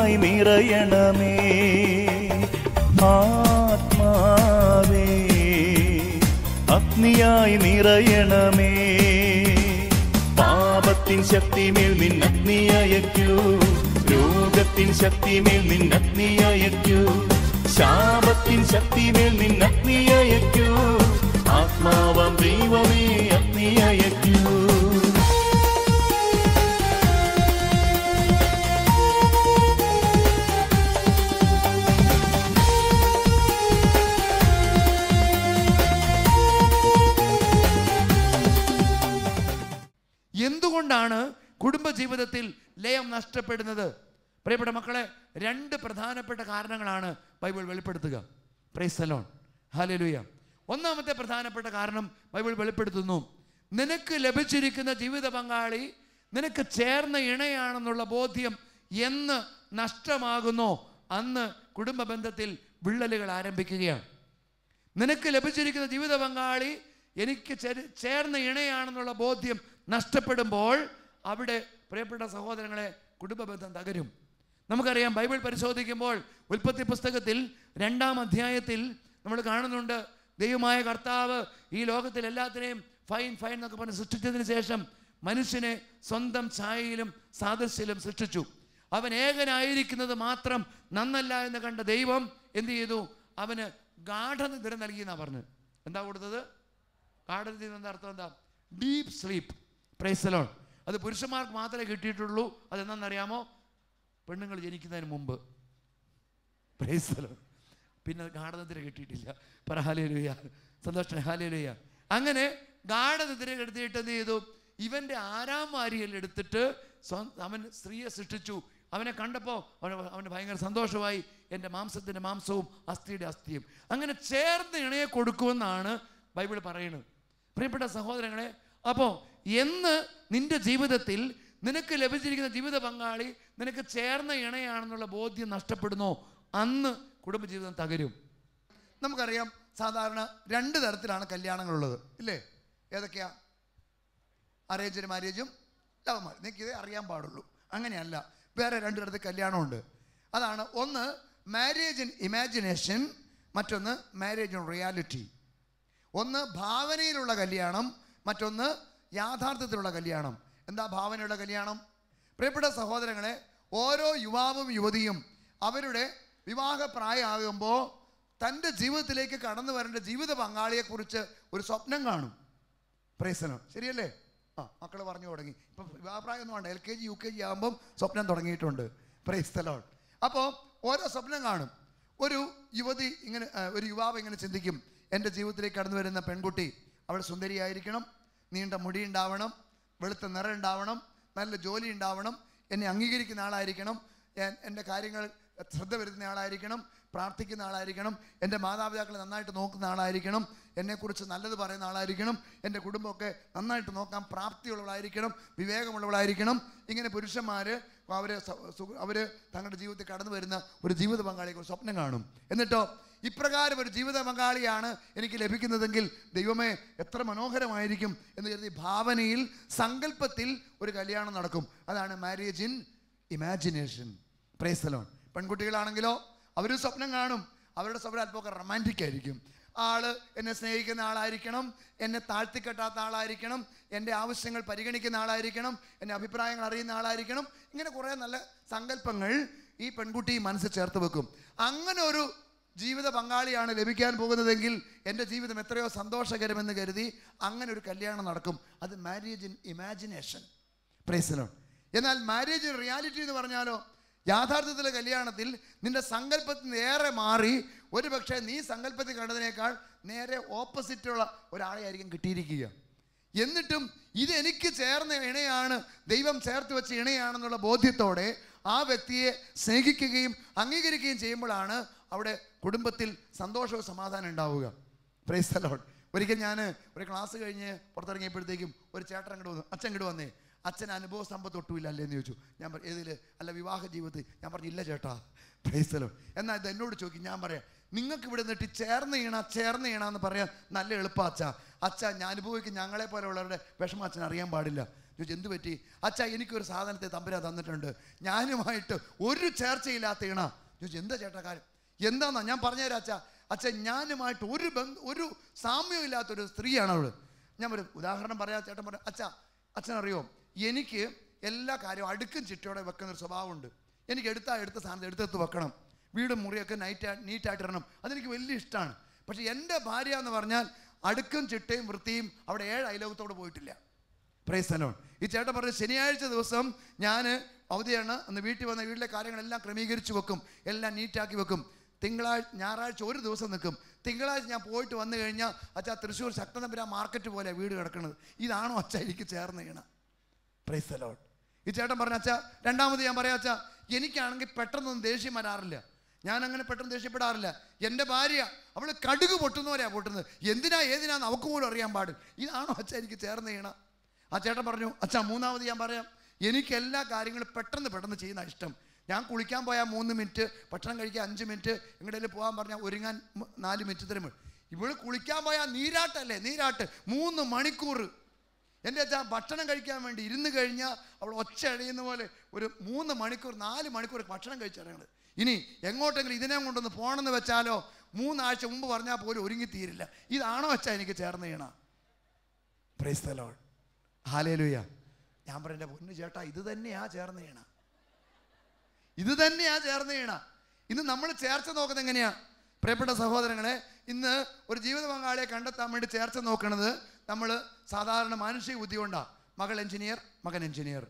അഗ്നിയായി നിറയണമേ. ആത്മാവേ അഗ്നിയായി നിറയണമേ. പാപത്തിൻ ശക്തിമേൽ നിന്നഗ്നി അയക്കൂ, രോഗത്തിൻ ശക്തിമേൽ നിന്നഗ്നി അയക്കൂ, ശാപത്തിൻ ശക്തിമേൽ നിന്നഗ്നി അയക്കൂ. ആത്മാവാം ദൈവമേ അഗ്നി അയക്കൂ. എന്തുകൊണ്ടാണ് കുടുംബജീവിതത്തിൽ ലയം നഷ്ടപ്പെടുന്നത്? പ്രിയപ്പെട്ട മക്കളെ, രണ്ട് പ്രധാനപ്പെട്ട കാരണങ്ങളാണ് ബൈബിൾ വെളിപ്പെടുത്തുക. Praise the Lord, hallelujah. ഒന്നാമത്തെ പ്രധാനപ്പെട്ട കാരണം ബൈബിൾ വെളിപ്പെടുത്തുന്നു, നിനക്ക് ലഭിച്ചിരിക്കുന്ന ജീവിത പങ്കാളി നിനക്ക് ചേർന്ന ഇണയാണെന്നുള്ള ബോധ്യം എന്ന് നഷ്ടമാകുന്നോ അന്ന് കുടുംബ ബന്ധത്തിൽ വിള്ളലുകൾ ആരംഭിക്കുകയാണ്. നിനക്ക് ലഭിച്ചിരിക്കുന്ന ജീവിത പങ്കാളി എനിക്ക് ചേർന്ന ഇണയാണെന്നുള്ള ബോധ്യം നഷ്ടപ്പെടുമ്പോൾ അവിടെ പ്രിയപ്പെട്ട സഹോദരങ്ങളെ കുടുംബ ബന്ധം തകരും. നമുക്കറിയാം, ബൈബിൾ പരിശോധിക്കുമ്പോൾ ഉൽപ്പത്തി പുസ്തകത്തിൽ 2-ാം അധ്യായത്തിൽ നമ്മൾ കാണുന്നുണ്ട്, ദൈവമായ കർത്താവ് ഈ ലോകത്തിൽ എല്ലാത്തിനെയും ഫൈൻ എന്നൊക്കെ പറഞ്ഞ് സൃഷ്ടിച്ചതിന് ശേഷം മനുഷ്യനെ സ്വന്തം ഛായയിലും സാദൃശ്യത്തിലും സൃഷ്ടിച്ചു. അവൻ ഏകനായിരിക്കുന്നത് മാത്രം നന്നല്ല എന്ന് കണ്ട ദൈവം എന്ത് ചെയ്തു? അവന് ഗാഠനിദ്ര നൽകിയെന്നാണ് പറഞ്ഞത്. എന്താ കൊടുത്തത്? ഗാഠനിദ്ര എന്ന അർത്ഥം എന്താ? Deep sleep. Price the Lord. അത് പുരുഷന്മാർക്ക് മാത്രമേ കിട്ടിയിട്ടുള്ളൂ. അതെന്താണെന്നറിയാമോ? പെണ്ണുങ്ങൾ ജനിക്കുന്നതിന് മുമ്പ്. Price the Lord. പിന്നെ ഗാഠനിദ്ര കിട്ടിയിട്ടില്ല. പറ ഹല്ലേലൂയ. സന്തോഷം, ഹല്ലേലൂയ. അങ്ങനെ ഗാഠനിദ്ര എടുത്തിട്ട് എന്ത് ചെയ്തു? ഇവൻ്റെ 6-ാം വാരിയിൽ എടുത്തിട്ട് അവൻ സ്ത്രീയെ സൃഷ്ടിച്ചു. അവനെ കണ്ടപ്പോൾ അവന് ഭയങ്കര സന്തോഷമായി. എൻ്റെ മാംസത്തിൻ്റെ മാംസവും അസ്ഥിയുടെ അസ്ഥിയും. അങ്ങനെ ചേർന്ന് ഇണയെ കൊടുക്കുമെന്നാണ് ബൈബിൾ പറയുന്നത്. പ്രിയപ്പെട്ട സഹോദരങ്ങളെ, അപ്പോൾ എന്ന് നിന്റെ ജീവിതത്തിൽ നിനക്ക് ലഭിച്ചിരിക്കുന്ന ജീവിത പങ്കാളി നിനക്ക് ചേർന്ന ഇണയാണെന്നുള്ള ബോധ്യം നഷ്ടപ്പെടുന്നോ അന്ന് കുടുംബജീവിതം തകരും. നമുക്കറിയാം, സാധാരണ 2 തരത്തിലാണ് കല്യാണങ്ങളുള്ളത്, ഇല്ലേ? ഏതൊക്കെയാ? അറേഞ്ച്ഡ് മാരേജും ലവ് മാരേജ്. നിനക്കിത് അറിയാൻ പാടുള്ളൂ. അങ്ങനെയല്ല, വേറെ 2 തരത്തിൽ കല്യാണമുണ്ട്. അതാണ്, ഒന്ന് മാരേജ് ഇൻ ഇമാജിനേഷൻ, മറ്റൊന്ന് മാരേജ് ഇൻ റിയാലിറ്റി. ഒന്ന് ഭാവനയിലുള്ള കല്യാണം, മറ്റൊന്ന് യാഥാർത്ഥ്യത്തിലുള്ള കല്യാണം. എന്താ ഭാവനയുള്ള കല്യാണം? പ്രിയപ്പെട്ട സഹോദരങ്ങളെ, ഓരോ യുവാവും യുവതിയും അവരുടെ വിവാഹ പ്രായമാകുമ്പോൾ തൻ്റെ ജീവിതത്തിലേക്ക് കടന്നു വരേണ്ട ജീവിത പങ്കാളിയെക്കുറിച്ച് ഒരു സ്വപ്നം കാണും. Price the Lord. ശരിയല്ലേ? മക്കൾ പറഞ്ഞു തുടങ്ങി. ഇപ്പം വിവാഹപ്രായം ഒന്നും വേണ്ട, LKG UKG ആകുമ്പം സ്വപ്നം തുടങ്ങിയിട്ടുണ്ട്. Price the Lord. അപ്പോൾ ഓരോ സ്വപ്നം കാണും. ഒരു യുവതി ഇങ്ങനെ, ഒരു യുവാവ് ഇങ്ങനെ ചിന്തിക്കും, എൻ്റെ ജീവിതത്തിലേക്ക് കടന്നു വരുന്ന പെൺകുട്ടി അവൾ സുന്ദരിയായിരിക്കണം, നീണ്ട മുടി ഉണ്ടാവണം, വെളുത്ത നിറം ഉണ്ടാവണം, നല്ല ജോലി ഉണ്ടാവണം, എന്നെ അംഗീകരിക്കുന്ന ആളായിരിക്കണം, എൻ്റെ കാര്യങ്ങൾ ശ്രദ്ധ വരുത്തുന്ന ആളായിരിക്കണം, പ്രാർത്ഥിക്കുന്ന ആളായിരിക്കണം, എൻ്റെ മാതാപിതാക്കളെ നന്നായിട്ട് നോക്കുന്ന ആളായിരിക്കണം, എന്നെക്കുറിച്ച് നല്ലത് പറയുന്ന ആളായിരിക്കണം, എൻ്റെ കുടുംബമൊക്കെ നന്നായിട്ട് നോക്കാൻ പ്രാപ്തിയുള്ളവളായിരിക്കണം, വിവേകമുള്ളവളായിരിക്കണം. ഇങ്ങനെ പുരുഷന്മാർ അവർ തങ്ങളുടെ ജീവിതത്തിൽ കടന്നു വരുന്ന ഒരു ജീവിത പങ്കാളിയെ സ്വപ്നം കാണും. എന്നിട്ടോ ഇപ്രകാരം ഒരു ജീവിത പങ്കാളിയാണ് എനിക്ക് ലഭിക്കുന്നതെങ്കിൽ ദൈവമേ എത്ര മനോഹരമായിരിക്കും എന്ന് കരുതി ഭാവനയിൽ, സങ്കല്പത്തിൽ ഒരു കല്യാണം നടക്കും. അതാണ് marriage in imagination. Praise the Lord. പെൺകുട്ടികളാണെങ്കിലോ അവർ സ്വപ്നം കാണും. അവരുടെ സ്വപ്നം അല്പമൊക്കെ റൊമാൻറ്റിക് ആയിരിക്കും. ആള് എന്നെ സ്നേഹിക്കുന്ന ആളായിരിക്കണം, എന്നെ താഴ്ത്തിക്കെട്ടാത്ത ആളായിരിക്കണം, എൻ്റെ ആവശ്യങ്ങൾ പരിഗണിക്കുന്ന ആളായിരിക്കണം, എൻ്റെ അഭിപ്രായങ്ങൾ അറിയുന്ന ആളായിരിക്കണം. ഇങ്ങനെ കുറേ നല്ല സങ്കല്പങ്ങൾ ഈ പെൺകുട്ടി മനസ്സിൽ ചേർത്ത് വെക്കും. അങ്ങനെ ഒരു ജീവിത പങ്കാളിയാണ് ലഭിക്കാൻ പോകുന്നതെങ്കിൽ എൻ്റെ ജീവിതം എത്രയോ സന്തോഷകരമെന്ന് കരുതി അങ്ങനെ ഒരു കല്യാണം നടക്കും. അത് marriage in imagination. Praise the Lord. എന്നാൽ മാരേജ് ഇൻ റിയാലിറ്റി എന്ന് പറഞ്ഞാലോ, യാഥാർത്ഥ്യത്തിലെ കല്യാണത്തിൽ നിന്റെ സങ്കല്പത്തിൽ നിന്ന് ഏറെ മാറി ഒരു പക്ഷേ നീ സങ്കല്പത്തിൽ കണ്ടതിനേക്കാൾ നേരെ ഓപ്പോസിറ്റുള്ള ഒരാളെയായിരിക്കും കിട്ടിയിരിക്കുക. എന്നിട്ടും ഇത് എനിക്ക് ചേർന്ന ഇണയാണ്, ദൈവം ചേർത്ത് വെച്ച ഇണയാണെന്നുള്ള ബോധ്യത്തോടെ ആ വ്യക്തിയെ സ്നേഹിക്കുകയും അംഗീകരിക്കുകയും ചെയ്യുമ്പോഴാണ് അവിടെ കുടുംബത്തിൽ സന്തോഷവും സമാധാനം ഉണ്ടാവുക. Price the Lord. ഒരിക്കൽ ഞാൻ ഒരു ക്ലാസ് കഴിഞ്ഞ് പുറത്തിറങ്ങിയപ്പോഴത്തേക്കും ഒരു ചേട്ടൻ അങ്ങോട്ട് വന്നു. അച്ഛൻ ഇങ്ങോട്ട് വന്നേ, അച്ഛൻ അനുഭവ സമ്പത്ത് ഒട്ടുമില്ല അല്ലേ എന്ന് ചോദിച്ചു. ഞാൻ പറഞ്ഞു ഏതിൽ? അല്ല വിവാഹ ജീവിതത്തിൽ. ഞാൻ പറഞ്ഞു ഇല്ല ചേട്ടാ. Price the Lord. എന്നാൽ ഇത് എന്നോട് ചോദിക്കും. ഞാൻ പറയാം, നിങ്ങൾക്ക് ഇവിടെ നിന്നിട്ട് ചേർന്ന് ഈണ എന്ന് പറയാൻ നല്ല എളുപ്പം അച്ഛാ. ഞാൻ അനുഭവിക്കും, ഞങ്ങളെ പോലെയുള്ളവരുടെ വിഷമം അച്ഛൻ അറിയാൻ പാടില്ല. ചോദിച്ചു എന്ത് പറ്റി? അച്ഛാ എനിക്കൊരു സാധനത്തെ തമ്പുരാൻ തന്നിട്ടുണ്ട്, ഞാനുമായിട്ട് ഒരു ചേർച്ചയില്ലാത്ത ഇണ. ചോദിച്ചു എന്താ ചേട്ടാ കാര്യം? എന്താന്നാ ഞാൻ പറഞ്ഞുതരാം അച്ഛാ. അച്ഛാ ഞാനുമായിട്ട് ഒരു സാമ്യമില്ലാത്തൊരു സ്ത്രീയാണ് അവൾ. ഞാൻ ഒരു ഉദാഹരണം പറയാം. ചേട്ടൻ പറഞ്ഞു അച്ഛാ അച്ഛനറിയോ എനിക്ക് എല്ലാ കാര്യവും അടുക്കും ചിട്ടയോടെ വെക്കുന്നൊരു സ്വഭാവമുണ്ട്. എനിക്ക് എടുത്ത സ്ഥാനത്ത് എടുത്തെടുത്ത് വെക്കണം, വീടും മുറിയൊക്കെ നീറ്റായിട്ട് ഇടണം, അതെനിക്ക് വലിയ ഇഷ്ടമാണ്. പക്ഷെ എൻ്റെ ഭാര്യ എന്ന് പറഞ്ഞാൽ അടുക്കും ചിട്ടയും വൃത്തിയും അവിടെ 7 അയലോകത്തോട് പോയിട്ടില്ല. Price the Lord. ഈ ചേട്ടൻ പറഞ്ഞു ശനിയാഴ്ച ദിവസം ഞാൻ അവധിയാണ്, അന്ന് വീട്ടിൽ വന്ന വീട്ടിലെ കാര്യങ്ങളെല്ലാം ക്രമീകരിച്ച് വെക്കും, എല്ലാം നീറ്റാക്കി വെക്കും. ഞായറാഴ്ച ഒരു ദിവസം നിൽക്കും. തിങ്കളാഴ്ച ഞാൻ പോയിട്ട് വന്നു കഴിഞ്ഞാൽ അച്ഛാ തൃശ്ശൂർ ശക്തനപുരം മാർക്കറ്റ് പോലെ വീട് കിടക്കുന്നത്. ഇതാണോ അച്ഛാ എനിക്ക് ചേർന്ന് ചെയ്യണം? Price the Lord. ഈ ചേട്ടൻ പറഞ്ഞു അച്ഛാ രണ്ടാമത് ഞാൻ പറയാം അച്ഛാ എനിക്കാണെങ്കിൽ പെട്ടെന്നൊന്നും ദേഷ്യം വരാറില്ല, ഞാൻ അങ്ങനെ പെട്ടെന്ന് ദേഷ്യപ്പെടാറില്ല. എൻ്റെ ഭാര്യ അവൾ കടുക് പൊട്ടുന്നവരെയാണ് പൊട്ടുന്നത്, ഏതിനാന്ന് അവൾക്ക് പോലും അറിയാൻ പാടില്ല. ഇതാണോ അച്ഛാ എനിക്ക് ചേർന്ന് ചെയ്യണം? ആ ചേട്ടൻ പറഞ്ഞു അച്ഛാ മൂന്നാമത് ഞാൻ പറയാം, എനിക്ക് എല്ലാ കാര്യങ്ങളും പെട്ടെന്ന് ചെയ്യുന്ന ഇഷ്ടം. ഞാൻ കുളിക്കാൻ പോയാൽ 3 മിനിറ്റ്, ഭക്ഷണം കഴിക്കാൻ 5 മിനിറ്റ്, എങ്ങോട്ടേലും പോകാൻ പറഞ്ഞാൽ ഒരുങ്ങാൻ 4 മിനിറ്റ് തരും. ഇവള് കുളിക്കാൻ പോയാൽ നീരാട്ടല്ലേ, നീരാട്ട് 3 മണിക്കൂർ. എൻ്റെ അച്ഛാ ഭക്ഷണം കഴിക്കാൻ വേണ്ടി ഇരുന്ന് കഴിഞ്ഞാൽ അവൾ ഒച്ച അഴിയുന്ന പോലെ ഒരു 3 മണിക്കൂർ 4 മണിക്കൂർ ഭക്ഷണം കഴിച്ചിറങ്ങുന്നത്. ഇനി എങ്ങോട്ടെങ്കിലും ഇതിനെ കൊണ്ടൊന്ന് പോകണമെന്ന് വെച്ചാലോ 3 ആഴ്ച മുമ്പ് പറഞ്ഞാൽ പോലും ഒരുങ്ങി തീരില്ല. ഇതാണോ അച്ഛാ എനിക്ക് ചേർന്ന് ചെയ്യണം? Price the Lord. ഹല്ലേലൂയ. ഞാൻ പറഞ്ഞ എൻ്റെ പൊന്നു ചേട്ടാ ഇത് തന്നെയാ ചേർന്ന് ചെയ്യണം, ഇത് തന്നെയാ ചേർന്ന് ചെയ്യണം. ഇന്ന് നമ്മൾ ചേർച്ച നോക്കുന്നത് എങ്ങനെയാ? പ്രിയപ്പെട്ട സഹോദരങ്ങളെ, ഇന്ന് ഒരു ജീവിത പങ്കാളിയെ കണ്ടെത്താൻ വേണ്ടി ചേർച്ച നോക്കുന്നത് നമ്മൾ സാധാരണ മാനുഷിക ബുദ്ധി കൊണ്ടാണ്. മകൾ എഞ്ചിനീയർ, മകൻ എഞ്ചിനീയർ,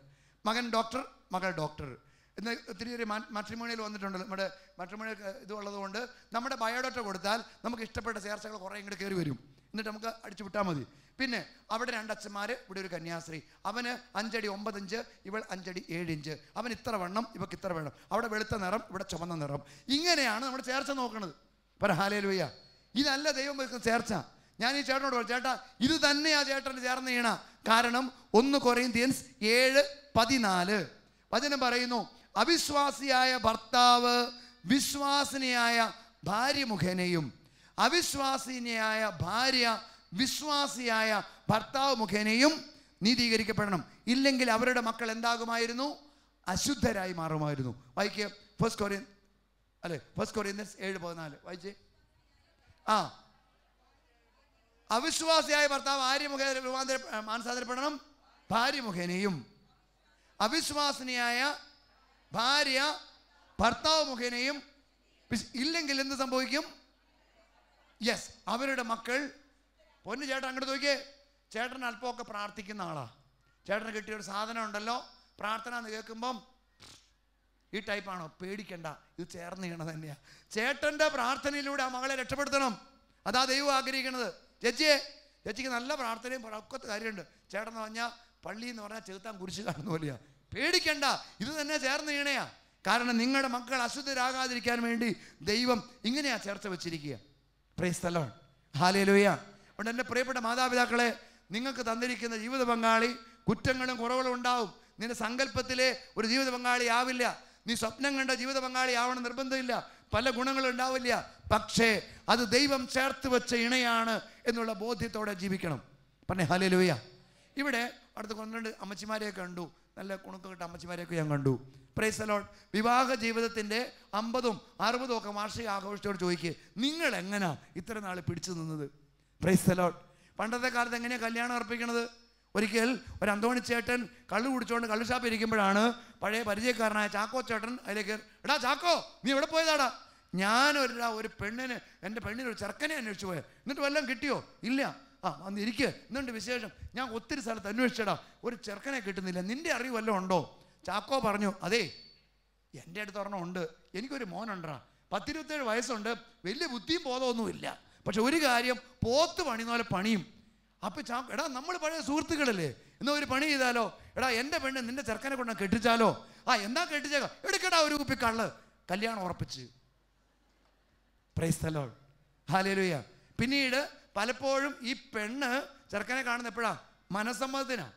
മകൻ ഡോക്ടർ, മകൾ ഡോക്ടർ. ഇന്ന് ഒത്തിരി ഒരു മാട്രിമോണിയൽ വന്നിട്ടുണ്ടല്ലോ, നമ്മുടെ മാട്രിമോണിയൽ ഇതുള്ളത് കൊണ്ട് നമ്മുടെ ബയോഡാറ്റ കൊടുത്താൽ നമുക്ക് ഇഷ്ടപ്പെട്ട ചേർച്ചകൾ കുറേ ഇങ്ങോട്ട് കയറി വരും, എന്നിട്ട് നമുക്ക് അടിച്ചു വിട്ടാൽ മതി. പിന്നെ അവിടെ 2 അച്ഛന്മാർ, ഇവിടെ ഒരു കന്യാസ്ത്രീ, അവന് 5 അടി 9 ഇഞ്ച്, ഇവൾ 5 അടി 7 ഇഞ്ച്, അവൻ ഇത്ര വണ്ണം, ഇവക്ക് ഇത്ര വേണം, അവിടെ വെളുത്ത നിറം, ഇവിടെ ചുവന്ന നിറം. ഇങ്ങനെയാണ് നമ്മൾ ചേർച്ച നോക്കുന്നത്. പറ ഹല്ലേലൂയ. ഇതല്ല ദൈവം വെക്കുന്ന ചേർച്ച. ഞാൻ ഈ ചേട്ടനോട് പറഞ്ഞു ചേട്ടാ ഇത് തന്നെയാ ചേട്ടന് ചേർന്ന് ചെയ്യണ. കാരണം 1 കൊറിന്ത്യൻസ് 7:14 വചനം പറയുന്നു, അവിശ്വാസിയായ ഭർത്താവ് വിശ്വാസിനിയായ ഭാര്യ മുഖേനയും അവിശ്വാസിനിയായ ഭാര്യ വിശ്വാസിയായ ഭർത്താവ് മുഖേനയും നീതീകരിക്കപ്പെടണം, ഇല്ലെങ്കിൽ അവരുടെ മക്കൾ എന്താകുമായിരുന്നു? അശുദ്ധരായി മാറുമായിരുന്നു. വായിക്കുക ഫസ്റ്റ് കൊറിന്ത്യൻസ് 7:14 വായിച്ചേ. അവിശ്വാസിയായ ഭർത്താവ് ആര്യ മുഖേന മാനസാന്തരപ്പെടണം, ഭാര്യ മുഖേനയും. അവിശ്വാസിനിയായ ഭാര്യ ഭർത്താവ് മുഖേനയും. ഇല്ലെങ്കിൽ എന്ത് സംഭവിക്കും? യെസ്, അവരുടെ മക്കൾ. പൊന്നു ചേട്ടൻ അങ്ങോട്ട് നോക്കിയേ. ചേട്ടൻ അല്പമൊക്കെ പ്രാർത്ഥിക്കുന്ന ആളാ. ചേട്ടന് കിട്ടിയൊരു സാധനം ഉണ്ടല്ലോ, പ്രാർത്ഥന എന്ന് കേൾക്കുമ്പം ഈ ടൈപ്പാണോ? പേടിക്കണ്ട, ഇത് ചേർന്ന് ചെയ്യണത് തന്നെയാ. ചേട്ടൻ്റെ പ്രാർത്ഥനയിലൂടെ ആ മകളെ രക്ഷപ്പെടുത്തണം. അതാ ദൈവം ആഗ്രഹിക്കുന്നത്. ചേച്ചിക്ക് നല്ല പ്രാർത്ഥനയും ഒക്കെ കാര്യമുണ്ട്. ചേട്ടൻ എന്ന് പറഞ്ഞാൽ പള്ളി എന്ന് പറഞ്ഞാൽ ചെറുത്താൻ കുരിശ് കാണുന്ന പോലെയാ. പേടിക്കണ്ട, ഇത് തന്നെ ചേർന്ന് ചെയ്യണയാ. കാരണം നിങ്ങളുടെ മക്കൾ അശുദ്ധരാകാതിരിക്കാൻ വേണ്ടി ദൈവം ഇങ്ങനെയാ ചേർച്ച വെച്ചിരിക്കുക. Price the Lord. ഹല്ലേലൂയ. അതുകൊണ്ട് എൻ്റെ പ്രിയപ്പെട്ട മാതാപിതാക്കളെ, നിങ്ങൾക്ക് തന്നിരിക്കുന്ന ജീവിത പങ്കാളി കുറ്റങ്ങളും കുറവുകളും ഉണ്ടാവും. നിന്റെ സങ്കല്പത്തിലെ ഒരു ജീവിത പങ്കാളി ആവില്ല. നീ സ്വപ്നം കണ്ട ജീവിത പങ്കാളി ആവണം നിർബന്ധമില്ല. പല ഗുണങ്ങളും ഉണ്ടാവില്ല. പക്ഷേ അത് ദൈവം ചേർത്ത് വെച്ച ഇണയാണ് എന്നുള്ള ബോധ്യത്തോടെ ജീവിക്കണം. പറഞ്ഞേ ഹല്ലേലൂയ. ഇവിടെ അടുത്ത് 12 അമ്മച്ചിമാരെയൊക്കെ കണ്ടു, നല്ല കുണുക്കം കിട്ട അമ്മച്ചിമാരെയൊക്കെ ഞാൻ കണ്ടു. Price the Lord. വിവാഹ ജീവിതത്തിൻ്റെ 50ഉം 60ഉം ഒക്കെ വാർഷിക ആഘോഷത്തോട് ചോദിക്കുക, നിങ്ങൾ എങ്ങനെയാ ഇത്ര നാൾ പിടിച്ചു നിന്നത്? Price the Lord. പണ്ടത്തെ കാലത്ത് എങ്ങനെയാണ് കല്യാണം അർപ്പിക്കണത്? ഒരിക്കൽ ഒരു അന്തോണി ചേട്ടൻ കള്ളു കുടിച്ചുകൊണ്ട് കള്ളു ഷാപ്പ് ഇരിക്കുമ്പോഴാണ് പഴയ പരിചയക്കാരനായ ചാക്കോ ചേട്ടൻ അതിലേക്ക്, എടാ ചാക്കോ നീ എവിടെ പോയതാടാ? ഒരു പെണ്ണിന്, എൻ്റെ പെണ്ണിന് ഒരു ചെറുക്കനെ അന്വേഷിച്ചു പോയത്, എന്നിട്ട് വല്ലതും കിട്ടിയോ? ഇല്ല. അന്ന് ഇരിക്കുക, എന്നുണ്ട് വിശേഷം? ഞാൻ ഒത്തിരി സ്ഥലത്ത് അന്വേഷിച്ചടാ, ഒരു ചെറുക്കനെ കിട്ടുന്നില്ല, നിന്റെ അറിവ് വല്ലതും ഉണ്ടോ? ചാക്കോ പറഞ്ഞു, അതേ എൻ്റെ അടുത്ത് ഒരെണ്ണം ഉണ്ട്, എനിക്കൊരു മോനുണ്ടാ, 10-27 വയസ്സുണ്ട്, വലിയ ബുദ്ധിയും ബോധമൊന്നുമില്ല, പക്ഷെ ഒരു കാര്യം പോത്ത് പണിയുന്ന പോലെ പണിയും. അപ്പം ചാക്കോ, എടാ നമ്മൾ പഴയ സുഹൃത്തുക്കളല്ലേ, എന്നാ ഒരു പണി ചെയ്താലോ? എടാ എൻ്റെ പെണ്ണ് നിന്റെ ചെറുക്കനെ കൊണ്ട് കെട്ടിച്ചാലോ? എന്നാ കെട്ടിച്ചേക്കാം, എടുക്കടാ ഒരു കുപ്പി കള്ള്, കല്യാണം ഉറപ്പിച്ച്. Price the Lord. ഹല്ലേലൂയ. പിന്നീട് പലപ്പോഴും ഈ പെണ്ണ് ചെറുക്കനെ കാണുന്ന എപ്പോഴാ? മനസ്സമ്മതത്തിനാ.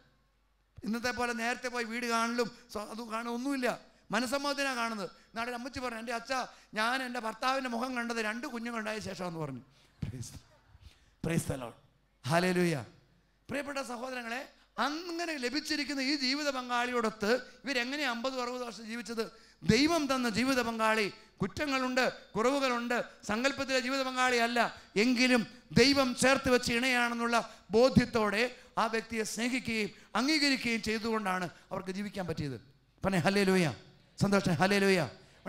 ഇന്നത്തെ പോലെ നേരത്തെ പോയി വീട് കാണലും അത് കാണും ഒന്നുമില്ല, മനസ്സമ്മതത്തിനാണ് കാണുന്നത്. നാളെ അമ്മച്ചി പറഞ്ഞു, എൻ്റെ അച്ഛാ ഞാൻ എൻ്റെ ഭർത്താവിൻ്റെ മുഖം കണ്ടത് 2 കുഞ്ഞുങ്ങളുണ്ടായ ശേഷമെന്ന് പറഞ്ഞു. Price the Lord. ഹല്ലേലൂയ. പ്രിയപ്പെട്ട സഹോദരങ്ങളെ, അങ്ങനെ ലഭിച്ചിരിക്കുന്ന ഈ ജീവിത പങ്കാളിയോടൊത്ത് ഇവരെങ്ങനെ 50-60 വർഷം ജീവിച്ചത്? ദൈവം തന്ന ജീവിത പങ്കാളി. കുറ്റങ്ങളുണ്ട്, കുറവുകളുണ്ട്, സങ്കല്പത്തിലെ ജീവിത പങ്കാളി അല്ല, എങ്കിലും ദൈവം ചേർത്ത് വെച്ച് ഇണയാണെന്നുള്ള ബോധ്യത്തോടെ ആ വ്യക്തിയെ സ്നേഹിക്കുകയും അംഗീകരിക്കുകയും ചെയ്തുകൊണ്ടാണ് അവർക്ക് ജീവിക്കാൻ പറ്റിയത്. പറഞ്ഞേ ഹല്ലേലൂയ, സന്തോഷം, ഹല്ലേലൂയ.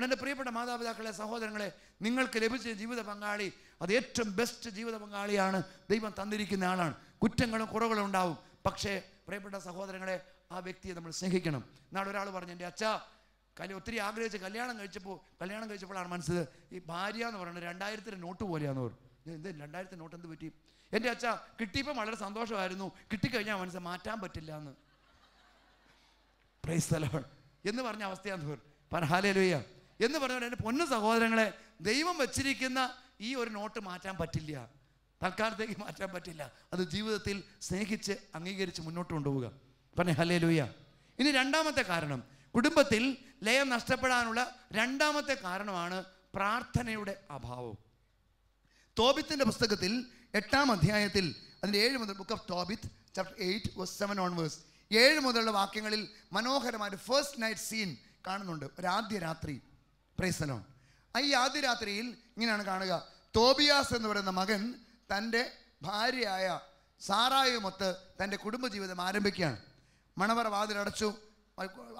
എൻ്റെ പ്രിയപ്പെട്ട മാതാപിതാക്കളെ, സഹോദരങ്ങളെ, നിങ്ങൾക്ക് ലഭിച്ച ജീവിത പങ്കാളി അത് ഏറ്റവും ബെസ്റ്റ് ജീവിത പങ്കാളിയാണ്. ദൈവം തന്നിരിക്കുന്ന ആളാണ്. കുറ്റങ്ങളും കുറവുകളും ഉണ്ടാവും, പക്ഷേ പ്രിയപ്പെട്ട സഹോദരങ്ങളെ, ആ വ്യക്തിയെ നമ്മൾ സ്നേഹിക്കണം. നാളെ ഒരാൾ പറഞ്ഞു, എൻ്റെ അച്ഛാ ഒത്തിരി ആഗ്രഹിച്ച് കല്യാണം കഴിച്ചപ്പോഴാണ് മനസ്സിൽ ഈ ഭാര്യ എന്ന് പറയുന്നത് 2000 നോട്ട് പോലെയാന്ന് പറഞ്ഞു. എന്ത് 2000 നോട്ട് എന്ത് പറ്റി? എൻ്റെ അച്ഛാ കിട്ടിയപ്പം വളരെ സന്തോഷമായിരുന്നു, കിട്ടിക്കഴിഞ്ഞാൽ മനസ്സിൽ മാറ്റാൻ പറ്റില്ല എന്ന്. പ്രൈസ് ദി ലോർഡ് എന്ന് പറഞ്ഞ അവസ്ഥയാന്ന് പറഞ്ഞു. ഹല്ലേലൂയ എന്ന് പറഞ്ഞാൽ എൻ്റെ പൊന്നു സഹോദരങ്ങളെ, ദൈവം വച്ചിരിക്കുന്ന ഈ ഒരു നോട്ട് മാറ്റാൻ പറ്റില്ല, തൽക്കാലത്തേക്ക് മാറ്റാൻ പറ്റില്ല. അത് ജീവിതത്തിൽ സ്നേഹിച്ച് അംഗീകരിച്ച് മുന്നോട്ട് കൊണ്ടുപോവുക. പറഞ്ഞേ ഹല്ലേലൂയ. ഇനി രണ്ടാമത്തെ കാരണം, കുടുംബത്തിൽ ലയം നഷ്ടപ്പെടാനുള്ള രണ്ടാമത്തെ കാരണമാണ് പ്രാർത്ഥനയുടെ അഭാവം. തോബിത്തിന്റെ പുസ്തകത്തിൽ 8-ാം അധ്യായത്തിൽ അതിൻ്റെ 7 മുതൽ, book of Tobit chapter 8 verse 7 onwards, 7 മുതലുള്ള വാക്യങ്ങളിൽ മനോഹരമായ ഫസ്റ്റ് നൈറ്റ് സീൻ കാണുന്നുണ്ട്. ഒരു ആദ്യ രാത്രി. Price the Lord. ഈ ആദ്യ രാത്രിയിൽ ഇങ്ങനെയാണ് കാണുക. തോബിയാസ് എന്ന് പറയുന്ന മകൻ തൻ്റെ ഭാര്യയായ സാറായുമൊത്ത് തൻ്റെ കുടുംബജീവിതം ആരംഭിക്കുകയാണ്. മണവറ വാതിലടച്ചു,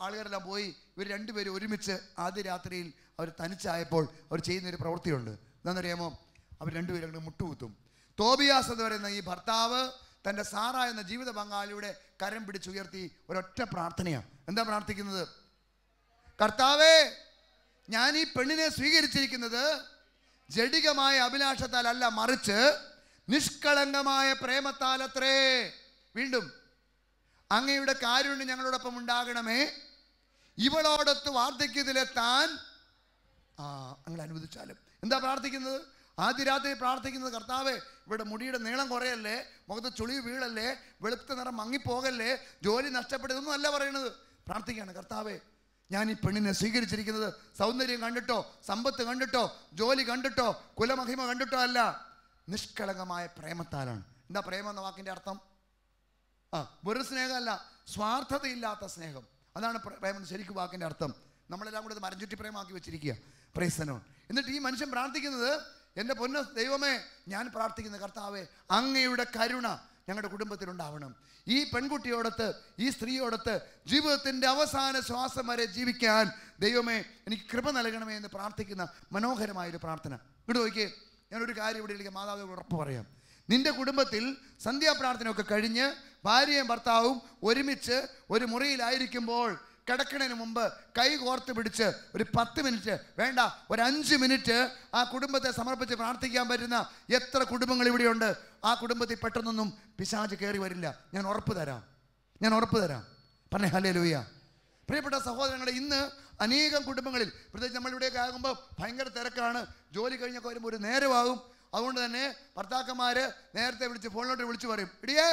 ആളുകാരെല്ലാം പോയി. ഇവർ രണ്ടുപേരും ഒരുമിച്ച് ആദ്യ രാത്രിയിൽ അവർ തനിച്ചായപ്പോൾ അവർ ചെയ്യുന്നൊരു പ്രവൃത്തിയുണ്ട്. എന്താണെന്നറിയാമോ? അവർ രണ്ടുപേരും അങ്ങോട്ട് മുട്ടുകുത്തും. തോബിയാസ് എന്ന് പറയുന്ന ഈ ഭർത്താവ് തൻ്റെ സാറ എന്ന ജീവിത പങ്കാളിയുടെ കരം പിടിച്ചുയർത്തി ഒരൊറ്റ പ്രാർത്ഥനയാണ്. എന്താ പ്രാർത്ഥിക്കുന്നത്? കർത്താവേ, ഞാൻ ഈ പെണ്ണിനെ സ്വീകരിച്ചിരിക്കുന്നത് ജഡികമായ അഭിലാഷത്താൽ അല്ല, മറിച്ച് നിഷ്കളങ്കമായ പ്രേമത്താലത്രേ. വീണ്ടും, അങ്ങയുടെ കാരുണ്യം ഞങ്ങളോടൊപ്പം ഉണ്ടാകണമേ, ഇവളോടൊത്ത് വാർദ്ധക്യത്തിലെത്താൻ അങ്ങനെ അനുവദിച്ചാലും. എന്താ പ്രാർത്ഥിക്കുന്നത്? ആദ്യ രാത്രി പ്രാർത്ഥിക്കുന്നത്, കർത്താവേ, ഇവിടെ മുടിയുടെ നീളം കുറയല്ലേ, മുഖത്ത് ചുളിവ് വീഴല്ലേ, വെളുത്ത നിറം മങ്ങിപ്പോകല്ലേ, ജോലി നഷ്ടപ്പെടുന്നൊന്നും അല്ല പറയണത്. പ്രാർത്ഥിക്കുകയാണ്, കർത്താവേ, ഞാൻ ഈ പെണ്ണിനെ സ്വീകരിച്ചിരിക്കുന്നത് സൗന്ദര്യം കണ്ടിട്ടോ, സമ്പത്ത് കണ്ടിട്ടോ, ജോലി കണ്ടിട്ടോ, കുലമഹിമ കണ്ടിട്ടോ അല്ല, നിഷ്കളങ്കമായ പ്രേമത്താലാണ്. എന്താ പ്രേമം എന്ന വാക്കിൻ്റെ അർത്ഥം? വെറും സ്നേഹമല്ല, സ്വാർത്ഥതയില്ലാത്ത സ്നേഹം. അതാണ് പ്രേമം ശരിക്കും വാക്കിൻ്റെ അർത്ഥം. നമ്മളെല്ലാം കൂടെ മരഞ്ചുറ്റി പ്രേമാക്കി വെച്ചിരിക്കുക. Price the Lord. എന്നിട്ട് ഈ മനുഷ്യൻ പ്രാർത്ഥിക്കുന്നത്, എൻ്റെ പൊന്ന ദൈവമേ, ഞാൻ പ്രാർത്ഥിക്കുന്ന കർത്താവേ, അങ്ങയുടെ കരുണ ഞങ്ങളുടെ കുടുംബത്തിലുണ്ടാവണം. ഈ പെൺകുട്ടിയോടൊത്ത്, ഈ സ്ത്രീയോടൊത്ത് ജീവിതത്തിൻ്റെ അവസാന ശ്വാസം വരെ ജീവിക്കാൻ ദൈവമേ എനിക്ക് കൃപ നൽകണമേ എന്ന് പ്രാർത്ഥിക്കുന്ന മനോഹരമായൊരു പ്രാർത്ഥന. ഇവിടെ നോക്കിയേ, ഞാനൊരു കാര്യം ഇവിടെ മാതാവിനോട് ഉറപ്പ് പറയാം. നിന്റെ കുടുംബത്തിൽ സന്ധ്യാപ്രാർത്ഥനയൊക്കെ കഴിഞ്ഞ് ഭാര്യയും ഭർത്താവും ഒരുമിച്ച് ഒരു മുറിയിലായിരിക്കുമ്പോൾ കിടക്കണതിന് മുമ്പ് കൈ കോർത്ത് പിടിച്ച് ഒരു 10 മിനിറ്റ് വേണ്ട, ഒരു 5 മിനിറ്റ് ആ കുടുംബത്തെ സമർപ്പിച്ച് പ്രാർത്ഥിക്കാൻ പറ്റുന്ന എത്ര കുടുംബങ്ങൾ ഇവിടെയുണ്ട്. ആ കുടുംബത്തിൽ പെട്ടെന്നൊന്നും പിശാച് കയറി വരില്ല. ഞാൻ ഉറപ്പ് തരാം. പറഞ്ഞേ ഹല്ലേലൂയ. പ്രിയപ്പെട്ട സഹോദരങ്ങളെ, ഇന്ന് അനേകം കുടുംബങ്ങളിൽ, പ്രത്യേകിച്ച് നമ്മളിവിടെയൊക്കെ ആകുമ്പോൾ ഭയങ്കര തിരക്കാണ്, ജോലി കഴിഞ്ഞൊക്കെ വരുമ്പോൾ ഒരു നേരമാകും. അതുകൊണ്ട് തന്നെ ഭർത്താക്കന്മാർ നേരത്തെ ഫോണിലോട്ട് വിളിച്ച് പറയും, ഇടിയേ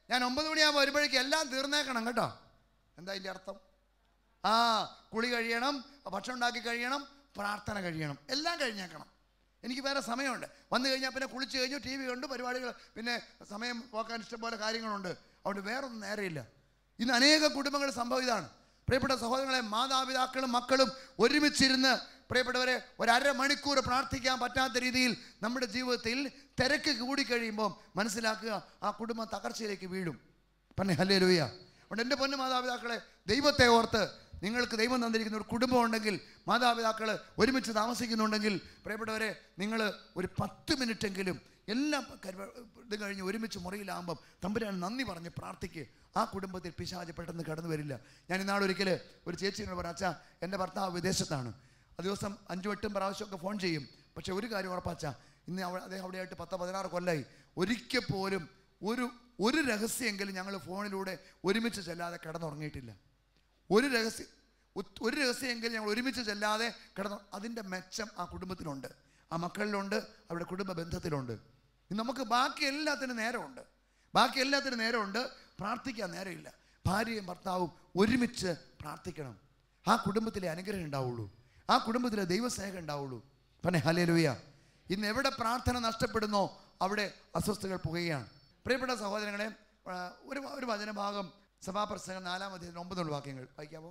ഞാൻ 9 മണിയാകുമ്പോൾ വരുമ്പോഴേക്കും എല്ലാം തീർന്നേക്കണം കേട്ടോ. എന്താ അതിൻ്റെ അർത്ഥം? കുളി കഴിയണം, ഭക്ഷണം ഉണ്ടാക്കി കഴിയണം, പ്രാർത്ഥന കഴിയണം, എല്ലാം കഴിഞ്ഞേക്കണം. എനിക്ക് വേറെ സമയമുണ്ട്. വന്നു കഴിഞ്ഞാൽ പിന്നെ കുളിച്ച് കഴിഞ്ഞു, TV കണ്ടു, പരിപാടികൾ, പിന്നെ സമയം പോക്കാൻ ഇഷ്ടംപോലെ കാര്യങ്ങളുണ്ട്. അതുകൊണ്ട് വേറൊന്നും നേരെയില്ല. ഇന്ന് അനേക കുടുംബങ്ങളുടെ സംഭവം ഇതാണ്. പ്രിയപ്പെട്ട സഹോദരങ്ങളെ, മാതാപിതാക്കളും മക്കളും ഒരുമിച്ചിരുന്ന് പ്രിയപ്പെട്ടവരെ ഒരു അരമണിക്കൂർ പ്രാർത്ഥിക്കാൻ പറ്റാത്ത രീതിയിൽ നമ്മുടെ ജീവിതത്തിൽ തിരക്ക് കൂടിക്കഴിയുമ്പോൾ മനസ്സിലാക്കുക, ആ കുടുംബം തകർച്ചയിലേക്ക് വീഴും. പറഞ്ഞേ ഹല്ലേലൂയ. അതുകൊണ്ട് എൻ്റെ പൊന്നു മാതാപിതാക്കളെ, ദൈവത്തെ ഓർത്ത് നിങ്ങൾക്ക് ദൈവം തന്നിരിക്കുന്ന ഒരു കുടുംബം ഉണ്ടെങ്കിൽ, മാതാപിതാക്കൾ ഒരുമിച്ച് താമസിക്കുന്നുണ്ടെങ്കിൽ, പ്രിയപ്പെട്ടവരെ, നിങ്ങൾ ഒരു 10 മിനിറ്റെങ്കിലും എല്ലാം ഇത് കഴിഞ്ഞ് ഒരുമിച്ച് മുറിയിലാകുമ്പം തമ്പുരാൻ നന്ദി പറഞ്ഞ് പ്രാർത്ഥിക്കുക. ആ കുടുംബത്തിൽ പിശാച് പെട്ടെന്ന് കടന്നു വരില്ല. ഞാൻ ഇന്നാളൊരിക്കൽ ഒരു ചേച്ചിയോട് പറഞ്ഞു, അച്ഛാ എൻ്റെ ഭർത്താവ് വിദേശത്താണ്, ആ ദിവസം 5-8 പ്രാവശ്യമൊക്കെ ഫോൺ ചെയ്യും, പക്ഷെ ഒരു കാര്യം ഉറപ്പാച്ചാ, ഇന്ന് അദ്ദേഹം അവിടെയായിട്ട് 10-16 കൊല്ലമായി ഒരിക്കൽ പോലും ഒരു രഹസ്യമെങ്കിലും ഞങ്ങൾ ഫോണിലൂടെ ഒരുമിച്ച് ചെല്ലാതെ കിടന്നുറങ്ങിയിട്ടില്ല. ഒരു രഹസ്യമെങ്കിലും ഞങ്ങൾ ഒരുമിച്ച് ചെല്ലാതെ അതിൻ്റെ മെച്ചം ആ കുടുംബത്തിലുണ്ട്, ആ മക്കളിലുണ്ട്, അവരുടെ കുടുംബ ബന്ധത്തിലുണ്ട്. നമുക്ക് ബാക്കി എല്ലാത്തിനും നേരമുണ്ട്, പ്രാർത്ഥിക്കാൻ നേരമില്ല. ഭാര്യയും ഭർത്താവും ഒരുമിച്ച് പ്രാർത്ഥിക്കണം. ആ കുടുംബത്തിലെ അനുഗ്രഹം ഉണ്ടാവുള്ളൂ, ആ കുടുംബത്തിലെ ദൈവസ്നേഹം ഉണ്ടാവുള്ളൂ. പറഞ്ഞേ ഹല്ലേലൂയ. ഇന്ന് എവിടെ പ്രാർത്ഥന നഷ്ടപ്പെടുന്നോ അവിടെ അസ്വസ്ഥതകൾ പുകയാണ്. പ്രിയപ്പെട്ട സഹോദരങ്ങളെ, ഒരു വചനഭാഗം സഭാപ്രസംഗം 4-ാം അധ്യായം 9 വാക്യങ്ങൾ വായിക്കാമോ?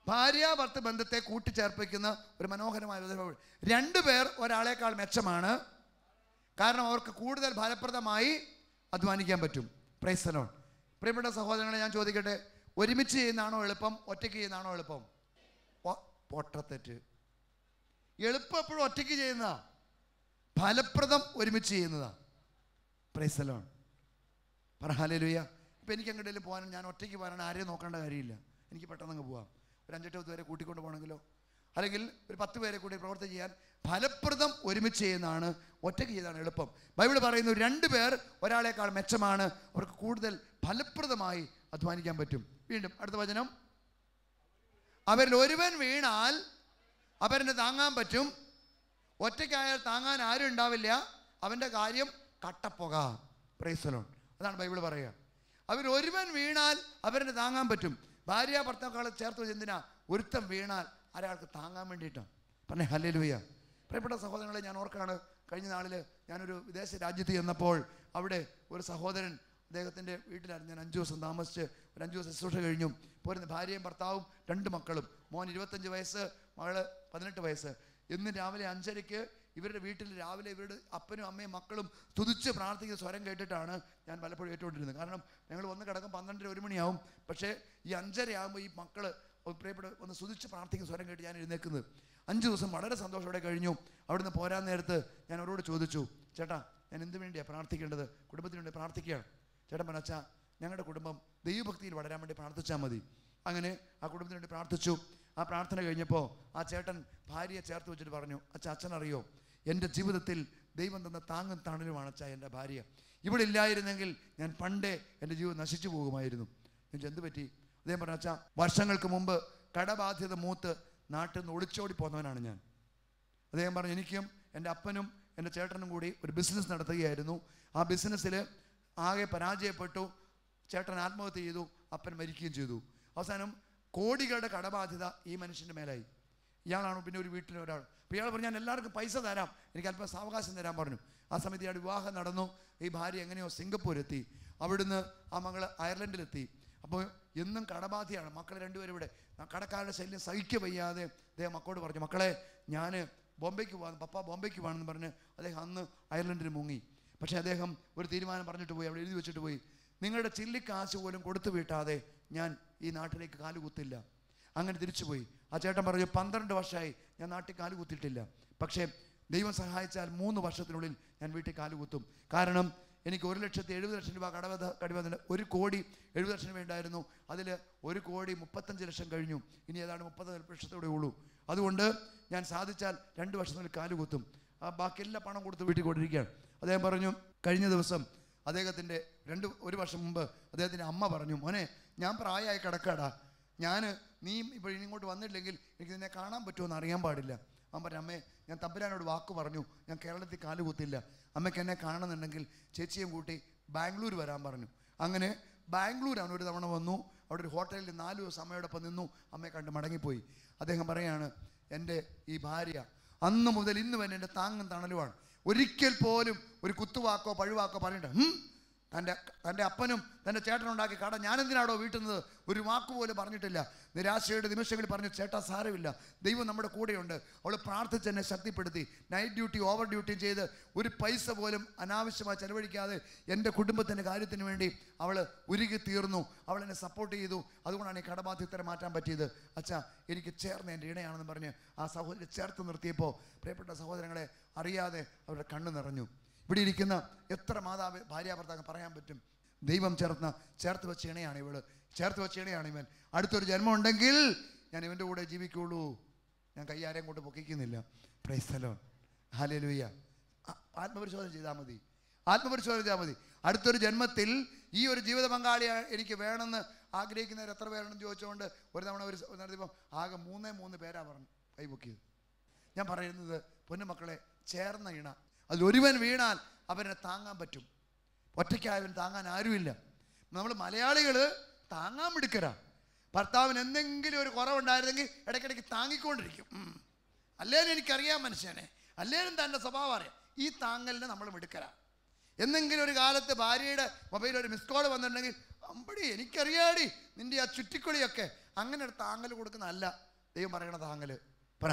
ഭാര്യാഭർത്തൃ ബന്ധത്തെ കൂട്ടിച്ചേർപ്പിക്കുന്ന ഒരു മനോഹരമായ വചനം. 2 പേർ ഒരാളേക്കാൾ മെച്ചമാണ്, കാരണം അവർക്ക് കൂടുതൽ ഫലപ്രദമായി അധ്വാനിക്കാൻ പറ്റും. Price the Lord. പ്രിയപ്പെട്ട സഹോദരങ്ങളെ, ഞാൻ ചോദിക്കട്ടെ, ഒരുമിച്ച് ചെയ്യുന്നതാണോ എളുപ്പം, ഒറ്റയ്ക്ക് ചെയ്യുന്നതാണോ എളുപ്പം? പൊട്ടത്തെറ്റ്. എളുപ്പം എപ്പോഴും ഒറ്റയ്ക്ക് ചെയ്യുന്നതാ, ഫലപ്രദം ഒരുമിച്ച് ചെയ്യുന്നതാ. Praise the Lord. പറ ഹല്ലേലൂയ. ഇപ്പം എനിക്ക് എങ്ങോട്ടെങ്കിലും പോകാനും ഞാൻ ഒറ്റയ്ക്ക് പോകാനാണ്, ആരെയും നോക്കേണ്ട കാര്യമില്ല. എനിക്ക് പെട്ടെന്ന് അങ്ങ് പോവാം. ഒരു 5-8 പേരെ കൂട്ടിക്കൊണ്ട് പോകണമെങ്കിലോ, അല്ലെങ്കിൽ ഒരു 10 പേരെ കൂടി പ്രവർത്തി ചെയ്യാൻ ഫലപ്രദം ഒരുമിച്ച് ചെയ്യുന്നതാണ്, ഒറ്റയ്ക്ക് ചെയ്താണ് എളുപ്പം. ബൈബിൾ പറയുന്നു 2 പേർ ഒരാളേക്കാൾ മെച്ചമാണ്, അവർക്ക് കൂടുതൽ ഫലപ്രദമായി അധ്വാനിക്കാൻ പറ്റും. വീണ്ടും അടുത്ത വചനം, അവരിൽ ഒരുവൻ വീണാൽ അവരെ താങ്ങാൻ പറ്റും, ഒറ്റയ്ക്കായാൽ താങ്ങാൻ ആരും ഉണ്ടാവില്ല, അവൻ്റെ കാര്യം കട്ടപ്പുക. Praise the Lord. അതാണ് ബൈബിൾ പറയുക. അവർ ഒരുവൻ വീണാൽ അവരെ താങ്ങാൻ പറ്റും. ഭാര്യ ഭർത്താക്കളെ ചേർത്ത് വെച്ച് എന്തിനാ? ഒരുത്തം വീണാൽ ഒരാൾക്ക് താങ്ങാൻ വേണ്ടിയിട്ടാണ്. പറഞ്ഞേ ഹല്ലേലൂയ. പ്രിയപ്പെട്ട സഹോദരങ്ങളെ, ഞാൻ ഓർക്കാണ്, കഴിഞ്ഞ നാളിൽ ഞാനൊരു വിദേശ രാജ്യത്ത് ചെന്നപ്പോൾ അവിടെ ഒരു സഹോദരൻ, അദ്ദേഹത്തിൻ്റെ വീട്ടിലായിരുന്നു ഞാൻ 5 ദിവസം താമസിച്ച്. ഒരു 5 ദിവസം ശുശ്രൂഷ കഴിഞ്ഞു പോരുന്ന ഭാര്യയും ഭർത്താവും 2 മക്കളും. മോൻ 25 വയസ്സ്, മകള് 18 വയസ്സ്. ഇന്ന് രാവിലെ 5:30 ഇവരുടെ വീട്ടിൽ രാവിലെ ഇവരുടെ അപ്പനും അമ്മയും മക്കളും സ്തുതിച്ച് പ്രാർത്ഥിക്കുന്ന സ്വരം കേട്ടിട്ടാണ് ഞാൻ പലപ്പോഴും ഏറ്റുകൊണ്ടിരുന്നത്. കാരണം ഞങ്ങൾ വന്ന് കിടക്കും 12-1 മണിയാവും. പക്ഷേ ഈ 5:30 ആകുമ്പോൾ ഈ മക്കൾ പ്രിയപ്പെട്ട ഒന്ന് സ്തുതിച്ച് പ്രാർത്ഥിക്കുന്ന സ്വരം കേട്ട് ഞാൻ എഴുന്നേക്കുന്നത്. 5 ദിവസം വളരെ സന്തോഷത്തോടെ കഴിഞ്ഞു. അവിടുന്ന് പോരാൻ നേരത്ത് ഞാൻ അവരോട് ചോദിച്ചു, ചേട്ടാ ഞാൻ എന്ത് വേണ്ടിയാണ് പ്രാർത്ഥിക്കേണ്ടത്? കുടുംബത്തിന് വേണ്ടി പ്രാർത്ഥിക്കുകയാണ്. ചേട്ടൻ പറഞ്ഞ, അച്ഛാ ഞങ്ങളുടെ കുടുംബം ദൈവഭക്തിയിൽ വളരാൻ വേണ്ടി പ്രാർത്ഥിച്ചാൽ മതി. അങ്ങനെ ആ കുടുംബത്തിന് വേണ്ടി പ്രാർത്ഥിച്ചു. ആ പ്രാർത്ഥന കഴിഞ്ഞപ്പോൾ ആ ചേട്ടൻ ഭാര്യയെ ചേർത്ത് വെച്ചിട്ട് പറഞ്ഞു, അച്ഛനറിയോ, എൻ്റെ ജീവിതത്തിൽ ദൈവം തന്ന താങ്ങും തണലുമാണ് അച്ഛാ എൻ്റെ ഭാര്യ. ഇവിടെ ഇല്ലായിരുന്നെങ്കിൽ ഞാൻ പണ്ടേ എൻ്റെ ജീവിതം നശിച്ചു പോകുമായിരുന്നു. എനിക്ക് എന്ത് പറ്റി? അദ്ദേഹം പറഞ്ഞു, അച്ഛാ വർഷങ്ങൾക്ക് മുമ്പ് കടബാധ്യത മൂത്ത് നാട്ടിൽ നിന്ന് ഒളിച്ചോടി പോന്നവനാണ് ഞാൻ. അദ്ദേഹം പറഞ്ഞു, എനിക്കും എൻ്റെ അപ്പനും എൻ്റെ ചേട്ടനും കൂടി ഒരു ബിസിനസ് നടത്തുകയായിരുന്നു. ആ ബിസിനസ്സിൽ ആകെ പരാജയപ്പെട്ടു. ചേട്ടൻ ആത്മഹത്യ ചെയ്തു, അപ്പൻ മരിക്കുകയും ചെയ്തു. അവസാനം കോടികളുടെ കടബാധ്യത ഈ മനുഷ്യൻ്റെ മേലായി. ഇയാളാണ് പിന്നെ ഒരു വീട്ടിലെ ഒരാൾ. അപ്പോൾ ഇയാൾ പറഞ്ഞു, ഞാൻ എല്ലാവർക്കും പൈസ തരാം, എനിക്ക് അല്പം സാവകാശം തരാൻ പറഞ്ഞു. ആ സമയത്ത് ഇയാൾ വിവാഹം നടന്നു. ഈ ഭാര്യ എങ്ങനെയോ സിംഗപ്പൂരെത്തി, അവിടുന്ന് ആ മകൾ അയർലൻഡിലെത്തി. അപ്പോൾ എന്നും കടബാധ്യയാണ്. മക്കൾ 2 പേരും ഇവിടെ. കടക്കാരുടെ ശല്യം സഹിക്കുക വയ്യാതെ അദ്ദേഹം മക്കളോട് പറഞ്ഞു, മക്കളെ ഞാൻ ബോംബെക്ക് പോകാൻ, പപ്പ ബോംബെക്ക് പോകാനെന്ന് പറഞ്ഞ് അദ്ദേഹം അന്ന് അയർലൻഡിൽ മുങ്ങി. പക്ഷേ അദ്ദേഹം ഒരു തീരുമാനം പറഞ്ഞിട്ട് പോയി, അവിടെ എഴുതി വെച്ചിട്ട് പോയി, നിങ്ങളുടെ ചില്ലിക്കാശ് പോലും കൊടുത്തു വീട്ടാതെ ഞാൻ ഈ നാട്ടിലേക്ക് കാലുകുത്തില്ല. അങ്ങനെ തിരിച്ചുപോയി. ആ ചേട്ടൻ പറഞ്ഞു, 12 വർഷമായി ഞാൻ നാട്ടിൽ കാലുകുത്തിയിട്ടില്ല. പക്ഷേ ദൈവം സഹായിച്ചാൽ 3 വർഷത്തിനുള്ളിൽ ഞാൻ വീട്ടിൽ കാലുകുത്തും. കാരണം എനിക്ക് 1,70,000 രൂപ കടബാധ്യത, 1,70,000,000 വേണ്ടായിരുന്നു. അതിൽ 1,35,00,000 കഴിഞ്ഞു. ഇനി ഏതാണ്ട് 30 ലക്ഷത്തോടെ ഉള്ളൂ. അതുകൊണ്ട് ഞാൻ സാധിച്ചാൽ 2 വർഷത്തിനുള്ളിൽ കാലുകുത്തും. ബാക്കി എല്ലാ പണം കൊടുത്ത് വീട്ടിൽ കൊണ്ടിരിക്കുകയാണ്. അദ്ദേഹം പറഞ്ഞു, കഴിഞ്ഞ ദിവസം അദ്ദേഹത്തിൻ്റെ 1 വർഷം മുമ്പ് അദ്ദേഹത്തിൻ്റെ അമ്മ പറഞ്ഞു, മോനെ ഞാൻ പ്രായമായി കിടക്കാടാ, നീ ഇപ്പോൾ ഇങ്ങോട്ട് വന്നില്ലെങ്കിൽ എനിക്ക് നിന്നെ കാണാൻ പറ്റുമെന്ന് അറിയാൻ പാടില്ല. അവൻ പറഞ്ഞു, അമ്മേ ഞാൻ തമ്പുരാനോട് വാക്ക് പറഞ്ഞു, ഞാൻ കേരളത്തിൽ കാലുകുത്തില്ല, അമ്മയ്ക്ക് എന്നെ കാണുന്നുണ്ടെങ്കിൽ ചേച്ചിയും കൂട്ടി ബാംഗ്ലൂർ വരാൻ പറഞ്ഞു. അങ്ങനെ ബാംഗ്ലൂർ അവൻ ഒരു തവണ വന്നു. അവിടെ ഒരു ഹോട്ടലിൽ 4 ദിവസം അമ്മയോടൊപ്പം നിന്നു. അമ്മയെ കണ്ട് മടങ്ങിപ്പോയി. അദ്ദേഹം പറയാണ്, എൻ്റെ ഈ ഭാര്യ അന്ന് മുതൽ ഇന്ന് വരെ എൻ്റെ താങ്ങും തണലുമാണ്. ഒരിക്കൽ പോലും ഒരു കുത്തുവാക്കോ പഴുവാക്കോ പറഞ്ഞിട്ട് തൻ്റെ അപ്പനും തൻ്റെ ചേട്ടനുണ്ടാക്കി കട ഞാനെന്തിനാടോ വീട്ടുന്നത് ഒരു വാക്കുപോലും പറഞ്ഞിട്ടില്ല. നിരാശയുടെ നിമിഷങ്ങളിൽ പറഞ്ഞു, ചേട്ടാ സാരമില്ല, ദൈവം നമ്മുടെ കൂടെയുണ്ട്. അവൾ പ്രാർത്ഥിച്ച് എന്നെ ശക്തിപ്പെടുത്തി. നൈറ്റ് ഡ്യൂട്ടി ഓവർ ഡ്യൂട്ടി ചെയ്ത് ഒരു പൈസ പോലും അനാവശ്യമായി ചെലവഴിക്കാതെ എൻ്റെ കുടുംബത്തിൻ്റെ കാര്യത്തിന് വേണ്ടി അവൾ ഉരുകി തീർന്നു. അവൾ എന്നെ സപ്പോർട്ട് ചെയ്തു. അതുകൊണ്ടാണ് ഈ കടബാധ്യതയെ മാറ്റാൻ പറ്റിയത്. അച്ഛാ എനിക്ക് ചേർന്ന് എൻ്റെ ഇണയാണെന്ന് പറഞ്ഞ് ആ സഹോദരി ചേർത്ത് നിർത്തിയപ്പോൾ പ്രിയപ്പെട്ട സഹോദരങ്ങളെ അറിയാതെ അവരുടെ കണ്ണ് നിറഞ്ഞു. ഇവിടെ ഇരിക്കുന്ന എത്ര ഭാര്യാഭർത്താക്കൾ പറയാൻ പറ്റും, ദൈവം ചേർത്ത് വെച്ച ഇണയാണ് ഇവള്, ചേർത്ത് വെച്ച ഇണയാണ് ഇവൻ. അടുത്തൊരു ജന്മം ഉണ്ടെങ്കിൽ ഞാൻ ഇവൻ്റെ കൂടെ ജീവിക്കുള്ളൂ. ഞാൻ കയ്യാരെയും കൊണ്ട് പൊക്കിക്കുന്നില്ല. Praise the Lord. ഹല്ലേലൂയ. ആത്മപരിശോധന ചെയ്താൽ മതി, ആത്മപരിശോധന ചെയ്താൽ മതി. അടുത്തൊരു ജന്മത്തിൽ ഈ ഒരു ജീവിത പങ്കാളി എനിക്ക് വേണമെന്ന് ആഗ്രഹിക്കുന്നവർ എത്ര പേരുണ്ടെന്ന് ചോദിച്ചുകൊണ്ട് ഒരു തവണ നടത്തിയപ്പോൾ ആകെ 3 പേരാ പറഞ്ഞു കൈ പൊക്കിയത്. ഞാൻ പറയുന്നത് പൊന്നുമക്കളെ, ചേർന്ന ഇണ, അതിലൊരുവൻ വീണാൽ അവനെ താങ്ങാൻ പറ്റും. ഒറ്റയ്ക്കായവൻ താങ്ങാൻ ആരുമില്ല. നമ്മൾ മലയാളികൾ താങ്ങാൻ മിടുക്കരാ. ഭർത്താവിന് എന്തെങ്കിലും ഒരു കുറവുണ്ടായിരുന്നെങ്കിൽ ഇടയ്ക്കിടയ്ക്ക് താങ്ങിക്കൊണ്ടിരിക്കും. അല്ലേലും എനിക്കറിയാം മനുഷ്യനെ, അല്ലേലും തൻ്റെ സ്വഭാവം അറിയാം. ഈ താങ്ങലിന് നമ്മൾ മിടുക്കരാ. എന്തെങ്കിലും ഒരു കാലത്ത് ഭാര്യയുടെ മൊബൈലിൽ ഒരു മിസ് കോൾ വന്നിട്ടുണ്ടെങ്കിൽ അമ്പടി എനിക്കറിയാടി നിൻ്റെ ആ ചുറ്റിക്കൊളിയൊക്കെ, അങ്ങനെ ഒരു താങ്ങൽ കൊടുക്കുന്നതല്ല ദൈവം പറയണ താങ്ങൽ.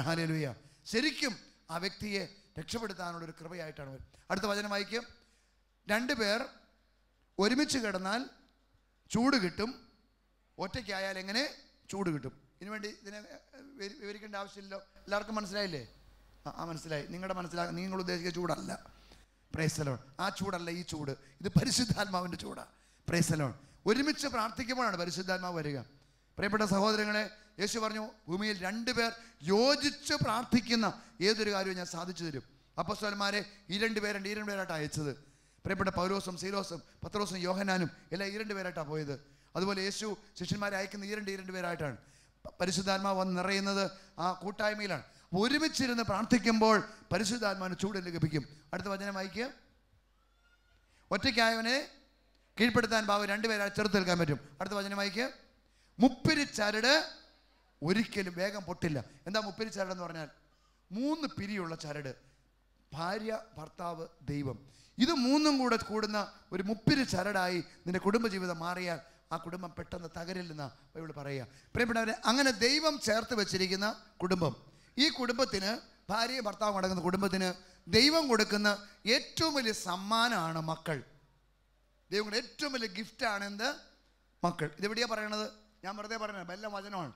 ഹല്ലേലൂയ. ശരിക്കും ആ വ്യക്തിയെ രക്ഷപ്പെടുത്താനുള്ളൊരു കൃപയായിട്ടാണ്. അടുത്ത വചനം വായിക്കും. 2 പേർ ഒരുമിച്ച് കിടന്നാൽ ചൂട് കിട്ടും, ഒറ്റയ്ക്കായാൽ എങ്ങനെ ചൂട് കിട്ടും? ഇതിനുവേണ്ടി ഇതിനെ വിവരിക്കേണ്ട ആവശ്യമില്ലല്ലോ, എല്ലാവർക്കും മനസ്സിലായില്ലേ? മനസ്സിലായി. നിങ്ങൾ ഉദ്ദേശിക്കുന്ന ചൂടല്ല. Price the Lord. ആ ചൂടല്ല ഈ ചൂട്, ഇത് പരിശുദ്ധാത്മാവിൻ്റെ ചൂടാണ്. Price the Lord. ഒരുമിച്ച് പ്രാർത്ഥിക്കുമ്പോഴാണ് പരിശുദ്ധാത്മാവ് വരിക. പ്രിയപ്പെട്ട സഹോദരങ്ങളെ, യേശു പറഞ്ഞു ഭൂമിയിൽ 2 പേർ യോജിച്ച് പ്രാർത്ഥിക്കുന്ന ഏതൊരു കാര്യവും ഞാൻ സാധിച്ചു തരും. അപ്പോസ്തലന്മാരെ ഈ 2 പേരായിട്ട് അയച്ചത്. പ്രിയപ്പെട്ട പൗലോസും സീലോസും പത്രോസും യോഹന്നാനും എല്ലാം ഈ 2 പേരായിട്ടാണ് പോയത്. അതുപോലെ യേശു ശിഷ്യന്മാരെ അയക്കുന്ന ഈ 2 പേരായിട്ടാണ്. പരിശുദ്ധാത്മാവ് വന്ന് നിറയുന്നത് ആ കൂട്ടായ്മയിലാണ്. ഒരുമിച്ചിരുന്ന് പ്രാർത്ഥിക്കുമ്പോൾ പരിശുദ്ധാത്മാവിന് ചൂട് ലഭിക്കും. അടുത്ത വചനം വായിക്കുക. ഒറ്റയ്ക്കായവനെ കീഴ്പ്പെടുത്താൻ ഭാവം 2 പേരായി ചെറുത്ത് നിൽക്കാൻ പറ്റും. അടുത്ത വചനം വായിക്കുക. മുപ്പിരി ചരട് ഒരിക്കലും വേഗം പൊട്ടില്ല. എന്താ മുപ്പിരി ചരട് എന്ന് പറഞ്ഞാൽ? 3 പിരിയുള്ള ചരട്. ഭാര്യ, ഭർത്താവ്, ദൈവം. ഇത് 3ഉം കൂടെ കൂടുന്ന ഒരു മുപ്പിരി ചരടായി നിന്റെ കുടുംബജീവിതം മാറിയാൽ ആ കുടുംബം പെട്ടെന്ന് തകരില്ലെന്നാ ബൈബിൾ പറയുക. പ്രിയപ്പെട്ടവരെ, അങ്ങനെ ദൈവം ചേർത്ത് വെച്ചിരിക്കുന്ന കുടുംബം, ഈ കുടുംബത്തിന്, ഭാര്യയും ഭർത്താവും അടങ്ങുന്ന കുടുംബത്തിന് ദൈവം കൊടുക്കുന്ന ഏറ്റവും വലിയ സമ്മാനമാണ് മക്കൾ. ദൈവങ്ങളുടെ ഏറ്റവും വലിയ ഗിഫ്റ്റാണ് എന്ത്? മക്കൾ. ഇതെവിടെയാണ് പറയണത്? ഞാൻ വെറുതെ പറയണത്, എല്ലാം വചനമാണ്.